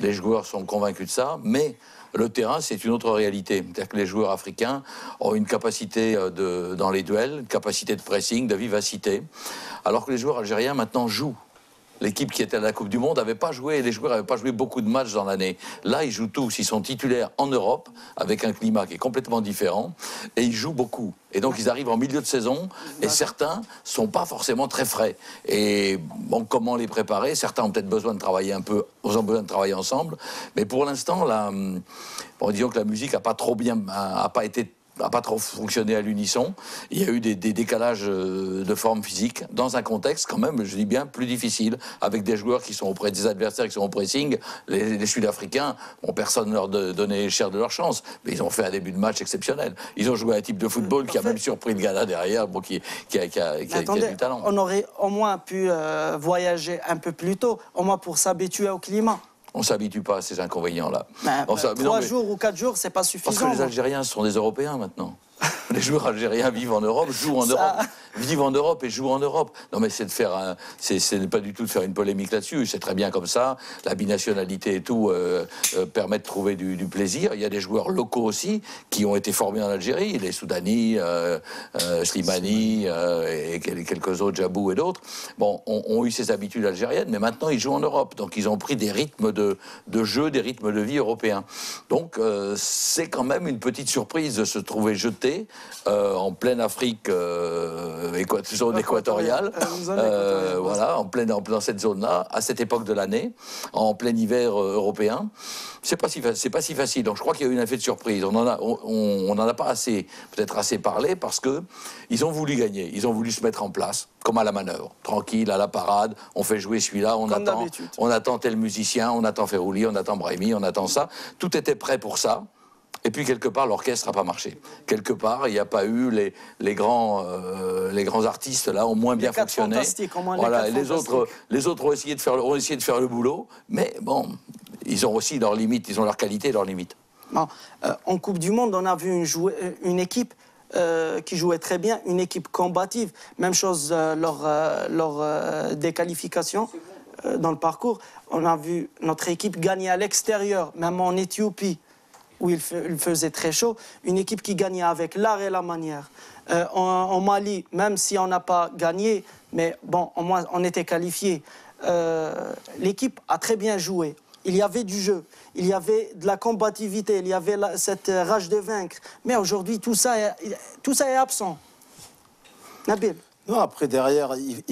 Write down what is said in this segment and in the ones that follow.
Les joueurs sont convaincus de ça, mais le terrain, c'est une autre réalité. C'est-à-dire que les joueurs africains ont une capacité dans les duels, une capacité de pressing, de vivacité, alors que les joueurs algériens maintenant jouent. L'équipe qui était à la Coupe du Monde n'avait pas joué, les joueurs n'avaient pas joué beaucoup de matchs dans l'année. Là, ils jouent tous, ils sont titulaires en Europe, avec un climat qui est complètement différent, et ils jouent beaucoup. Et donc, ils arrivent en milieu de saison, et certains ne sont pas forcément très frais. Et bon, comment les préparer? Certains ont peut-être besoin de travailler un peu, ont besoin de travailler ensemble, mais pour l'instant, bon, disons que la musique n'a pas trop fonctionné à l'unisson. Il y a eu des décalages de forme physique dans un contexte quand même, je dis bien, plus difficile, avec des joueurs qui sont auprès des adversaires qui sont au pressing. Les Sud-Africains, bon, personne ne leur donnait cher de leur chance, mais ils ont fait un début de match exceptionnel. Ils ont joué un type de football qui a même surpris le Ghana derrière, bon, qui a du talent. On aurait au moins pu voyager un peu plus tôt, au moins pour s'habituer au climat. On ne s'abitue pas à ces inconvénients-là. 3 jours ou 4 jours, c'est pas suffisant. Parce que les Algériens sont des Européens maintenant. Les joueurs algériens vivent en Europe, jouent en Europe, vivent en Europe et jouent en Europe. Non, mais c'est pas du tout de faire une polémique là-dessus. C'est très bien comme ça. La binationalité et tout permet de trouver du plaisir. Il y a des joueurs locaux aussi qui ont été formés en Algérie, les Soudani, Slimani et quelques autres, Djabou et d'autres. Bon, ont eu ces habitudes algériennes, mais maintenant ils jouent en Europe. Donc ils ont pris des rythmes de jeu, des rythmes de vie européens. Donc c'est quand même une petite surprise de se trouver jeté en pleine Afrique, zone équatoriale, voilà, dans cette zone-là, à cette époque de l'année, en plein hiver européen. C'est pas si facile. Donc je crois qu'il y a eu un effet de surprise. On en a pas peut-être assez parlé, parce que ils ont voulu gagner, ils ont voulu se mettre en place, comme à la manœuvre, tranquille, à la parade. On fait jouer celui-là, on attend tel musicien, on attend Ferrouli, on attend Brahimi, on attend ça. Tout était prêt pour ça. Et puis, quelque part, l'orchestre n'a pas marché. Quelque part, il n'y a pas eu les grands artistes, là, ont moins bien fonctionné. Voilà, les autres ont essayé de faire le boulot, mais bon, ils ont aussi leurs limites, ils ont leurs qualités et leurs limites. Bon, en Coupe du Monde, on a vu une équipe qui jouait très bien, une équipe combative. Même chose lors des qualifications dans le parcours. On a vu notre équipe gagner à l'extérieur, même en Éthiopie, où il faisait très chaud, une équipe qui gagnait avec l'art et la manière. En Mali, même si on n'a pas gagné, mais bon, au moins on était qualifiés. L'équipe a très bien joué. Il y avait du jeu, il y avait de la combativité, il y avait cette rage de vaincre. Mais aujourd'hui, tout ça est absent. Nabil. Non, après, derrière, il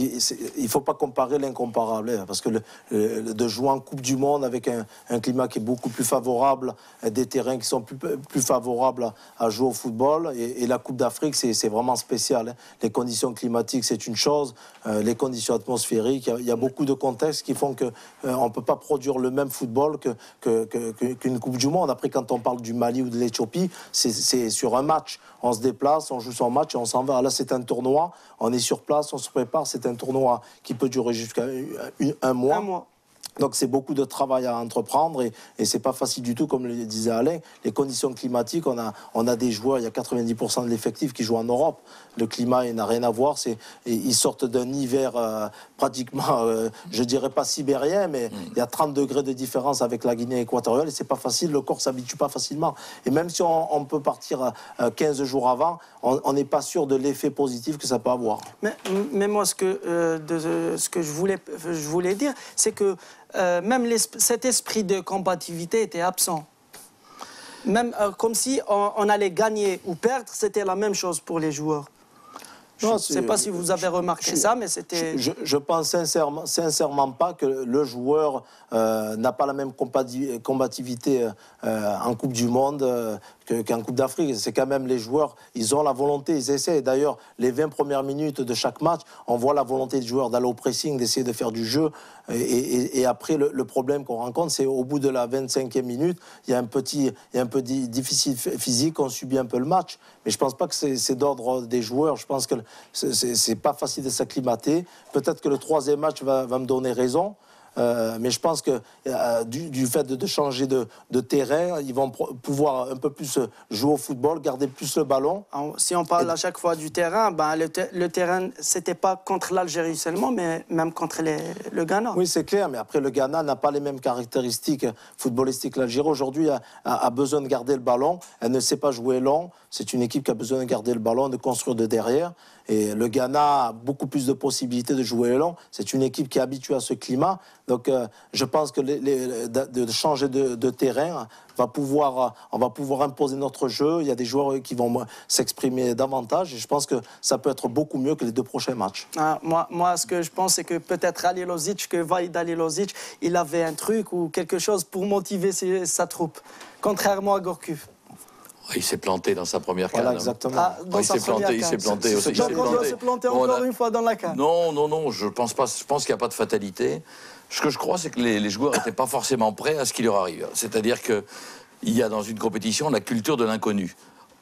ne faut pas comparer l'incomparable. Hein, parce que de jouer en Coupe du Monde avec un climat qui est beaucoup plus favorable, des terrains qui sont plus favorables à jouer au football, et la Coupe d'Afrique, c'est vraiment spécial. Hein. Les conditions climatiques, c'est une chose. Les conditions atmosphériques, il y a beaucoup de contextes qui font qu'on ne peut pas produire le même football qu'une Coupe du Monde. Après, quand on parle du Mali ou de l'Éthiopie, c'est sur un match. On se déplace, on joue son match et on s'en va. Là, c'est un tournoi. On est sur place, on se prépare. C'est un tournoi qui peut durer jusqu'à un mois. 1 mois. Donc c'est beaucoup de travail à entreprendre et c'est pas facile du tout, comme le disait Alain. Les conditions climatiques, on a des joueurs, il y a 90% de l'effectif qui jouent en Europe. Le climat, il n'a rien à voir. Ils sortent d'un hiver pratiquement, je dirais pas sibérien, mais il y a 30 degrés de différence avec la Guinée équatoriale et c'est pas facile. Le corps s'habitue pas facilement. Et même si on peut partir 15 jours avant, on n'est pas sûr de l'effet positif que ça peut avoir. Mais moi, ce que je voulais dire, c'est que même cet esprit de combativité était absent. Même comme si on allait gagner ou perdre, c'était la même chose pour les joueurs. Je ne sais pas si vous avez remarqué ça, mais c'était... Je pense sincèrement pas que le joueur n'a pas la même combativité en Coupe du Monde qu'en Coupe d'Afrique. C'est quand même les joueurs, ils ont la volonté, ils essaient. D'ailleurs, les 20 premières minutes de chaque match, on voit la volonté des joueurs d'aller au pressing, d'essayer de faire du jeu. Et après, le problème qu'on rencontre, c'est au bout de la 25e minute, il y a un peu de déficit physique, on subit un peu le match. Mais je ne pense pas que c'est d'ordre des joueurs. Je pense que c'est pas facile de s'acclimater. Peut-être que le 3e match va me donner raison. Mais je pense que du fait de changer de terrain, ils vont pouvoir un peu plus jouer au football, garder plus le ballon. Si on parle à chaque fois du terrain, ben le terrain, c'était pas contre l'Algérie seulement, mais même contre le Ghana. Oui, c'est clair, mais après, le Ghana n'a pas les mêmes caractéristiques footballistiques. L'Algérie, aujourd'hui, a besoin de garder le ballon. Elle ne sait pas jouer long. C'est une équipe qui a besoin de garder le ballon, de construire de derrière. Et le Ghana a beaucoup plus de possibilités de jouer long. C'est une équipe qui est habituée à ce climat. Donc, je pense que de changer de terrain, on va pouvoir imposer notre jeu. Il y a des joueurs qui vont s'exprimer davantage. Et je pense que ça peut être beaucoup mieux que les 2 prochains matchs. Moi, ce que je pense, c'est que peut-être Vahid Halilovic, il avait un truc ou quelque chose pour motiver sa troupe, contrairement à Gourcuff. Il s'est planté dans sa première CAN. Voilà, exactement. Il s'est planté aussi. Donc on doit se planter encore une fois dans la CAN. Non, je pense pas. Je pense qu'il n'y a pas de fatalité. Ce que je crois, c'est que les joueurs n'étaient pas forcément prêts à ce qui leur arrive. C'est-à-dire qu'il y a dans une compétition la culture de l'inconnu.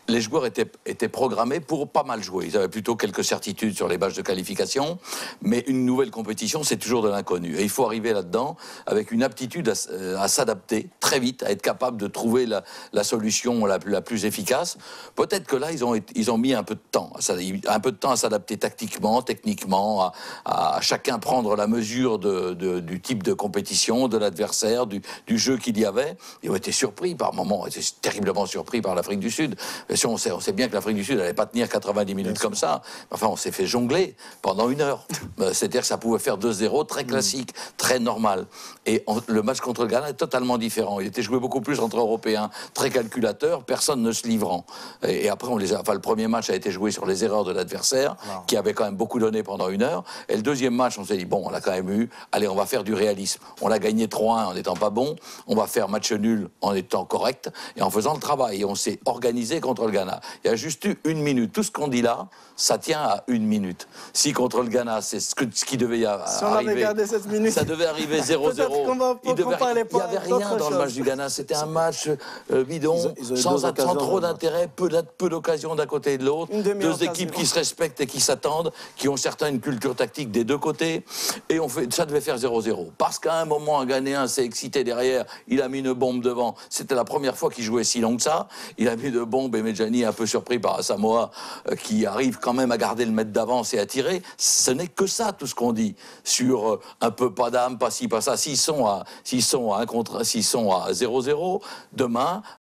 Les joueurs étaient programmés pour pas mal jouer. Ils avaient plutôt quelques certitudes sur les matchs de qualification, mais une nouvelle compétition, c'est toujours de l'inconnu. Et il faut arriver là-dedans avec une aptitude à s'adapter très vite, à être capable de trouver la solution la plus efficace. Peut-être que là, ils ont mis un peu de temps à s'adapter tactiquement, techniquement, à chacun prendre la mesure du type de compétition, de l'adversaire, du jeu qu'il y avait. Ils ont été surpris par moments, ils étaient terriblement surpris par l'Afrique du Sud. On sait bien que l'Afrique du Sud n'allait pas tenir 90 minutes comme ça. Enfin, on s'est fait jongler pendant 1 heure. C'est-à-dire que ça pouvait faire 2-0, très classique, très normal. Et le match contre le Ghana est totalement différent. Il était joué beaucoup plus entre Européens, très calculateurs, personne ne se livrant. Et après, le premier match a été joué sur les erreurs de l'adversaire, qui avait quand même beaucoup donné pendant 1 heure. Et le deuxième match, on s'est dit, bon, on l'a quand même eu. Allez, on va faire du réalisme. On l'a gagné 3-1 en n'étant pas bon. On va faire match nul en étant correct et en faisant le travail. Et on s'est organisé contre le Ghana. Il y a juste eu 1 minute. Tout ce qu'on dit là, ça tient à 1 minute. Si contre le Ghana, c'est ce qui devait arriver. Si on avait gardé cette minute, ça devait arriver 0-0. Il n'y avait rien dans le match du Ghana. C'était un match bidon, sans trop d'intérêt, peu d'occasions d'un côté et de l'autre. 2 équipes qui se respectent et qui s'attendent, qui ont certains une culture tactique des 2 côtés. Et ça devait faire 0-0. Parce qu'à un moment, un Ghanéen s'est excité derrière, il a mis une bombe devant. C'était la première fois qu'il jouait si long que ça. Il a mis une bombe et Medjani, un peu surpris par Asamoah, qui arrive quand même à garder le mètre d'avance et à tirer. Ce n'est que ça, tout ce qu'on dit. Sur un peu pas d'âme, pas ci, pas ça. S'ils sont à 0-0, demain,